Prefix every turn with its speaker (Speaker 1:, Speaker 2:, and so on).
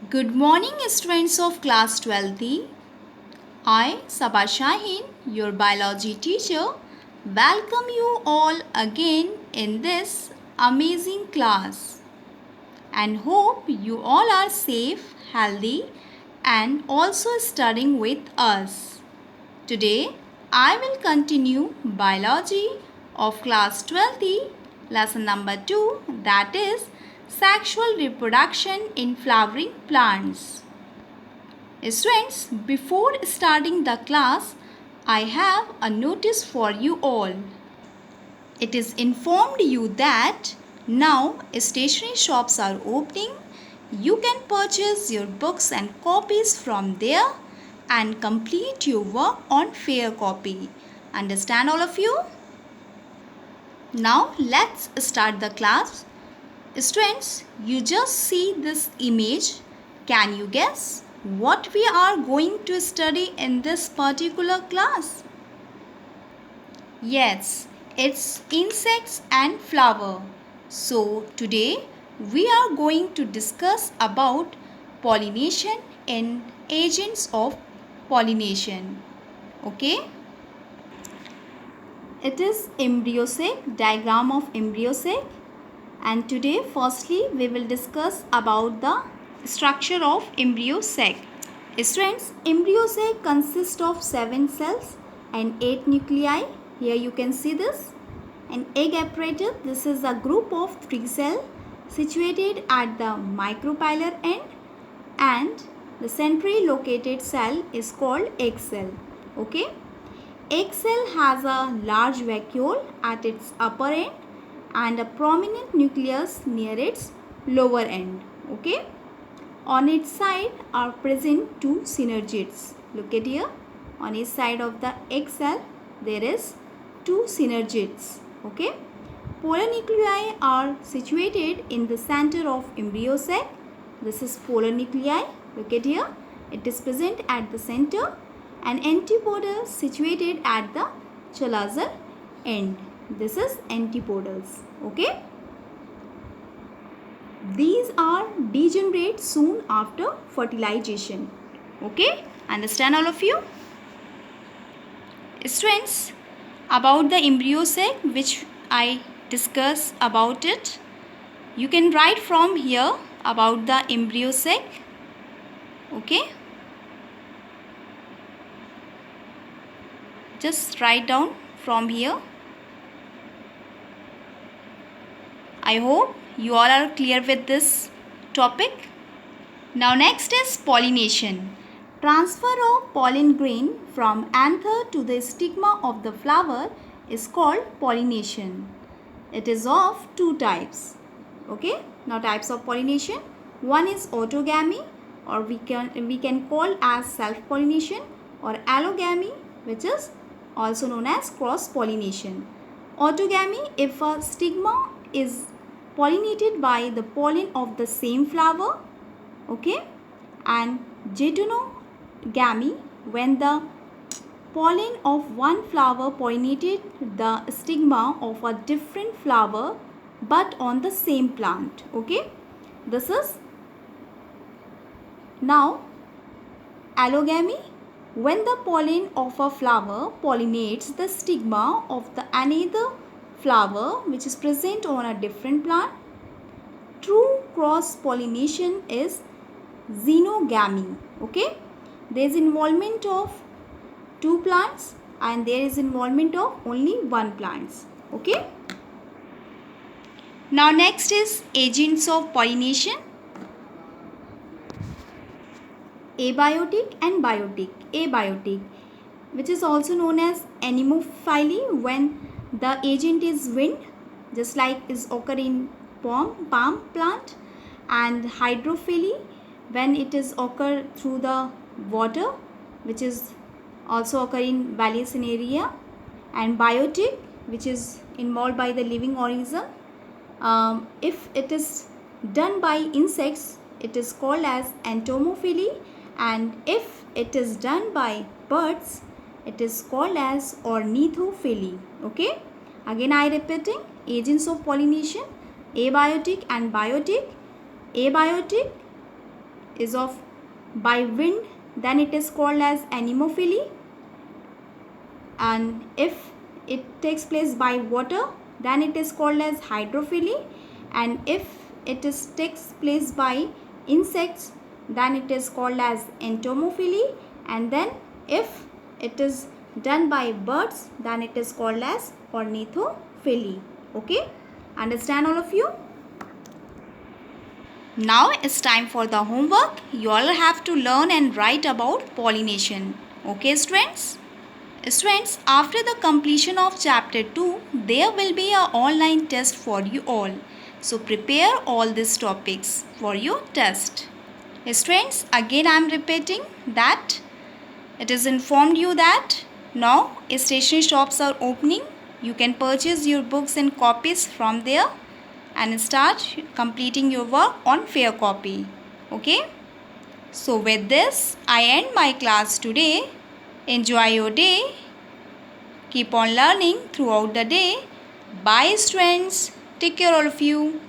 Speaker 1: Good morning, students of class 12th. I, Sabah Shaheen, your biology teacher, welcome you all again in this amazing class and hope you all are safe, healthy, and also studying with us. Today, I will continue biology of class 12th, lesson number 2, that is sexual reproduction in flowering plants. Students, before starting the class, I have a notice for you all. It is informed you that now stationery shops are opening. You can purchase your books and copies from there and complete your work on fair copy. Understand all of you? Now let's start the class. Students, you just see this image. Can you guess what we are going to study in this particular class? Yes, it's insects and flower. So today we are going to discuss about pollination and agents of pollination. Okay? It is embryo sac, diagram of embryo sac. And today firstly we will discuss about the structure of embryo sac. Students, embryo sac consists of 7 cells and 8 nuclei. Here you can see this. An egg apparatus, this is a group of 3 cells situated at the micropylar end, and the centrally located cell is called egg cell. Okay. Egg cell has a large vacuole at its upper end and a prominent nucleus near its lower end. Okay. On its side are present two synergids. Look at here. On each side of the egg cell there is two synergids. Okay. Polar nuclei are situated in the center of embryo sac. This is polar nuclei. Look at here. It is present at the center, and antipodal situated at the chalazer end. This is antipodals. Okay. These are degenerate soon after fertilization. Okay. Understand all of you? Students, about the embryo sac which I discuss about it, you can write from here about the embryo sac. Okay. Just write down from here. I hope you all are clear with this topic. Now next is pollination. Transfer of pollen grain from anther to the stigma of the flower is called pollination. It is of two types. Okay. Now types of pollination. One is autogamy, or we can call as self-pollination, or allogamy, which is also known as cross-pollination. Autogamy, if a stigma is pollinated by the pollen of the same flower. Okay. And geitonogamy, when the pollen of one flower pollinated the stigma of a different flower but on the same plant. Okay. This is now allogamy, when the pollen of a flower pollinates the stigma of the another flower which is present on a different plant. True cross pollination is xenogamy. Okay. There is involvement of two plants and there is involvement of only one plants. Okay. Now next is agents of pollination. Abiotic and biotic. Abiotic, which is also known as anemophily, when the agent is wind, just like is occur in palm plant, and hydrophily, when it is occur through the water, which is also occur in Valerian area, and biotic, which is involved by the living organism. If it is done by insects, it is called as entomophily, and if it is done by birds, it is called as ornithophily. Okay. Again I repeating, agents of pollination, abiotic and biotic. Abiotic, is of by wind, then it is called as anemophily. And if it takes place by water, then it is called as hydrophily. And if takes place by insects, then it is called as entomophily. And then if it is done by birds, then it is called as ornithophily. Okay, understand all of you? Now it's time for the homework. You all have to learn and write about pollination. Okay, students? Students, after the completion of chapter 2, there will be an online test for you all. So prepare all these topics for your test. Students, again I am repeating that it is informed you that now stationery shops are opening. You can purchase your books and copies from there and start completing your work on fair copy. Okay? So with this, I end my class today. Enjoy your day. Keep on learning throughout the day. Bye students. Take care all of you.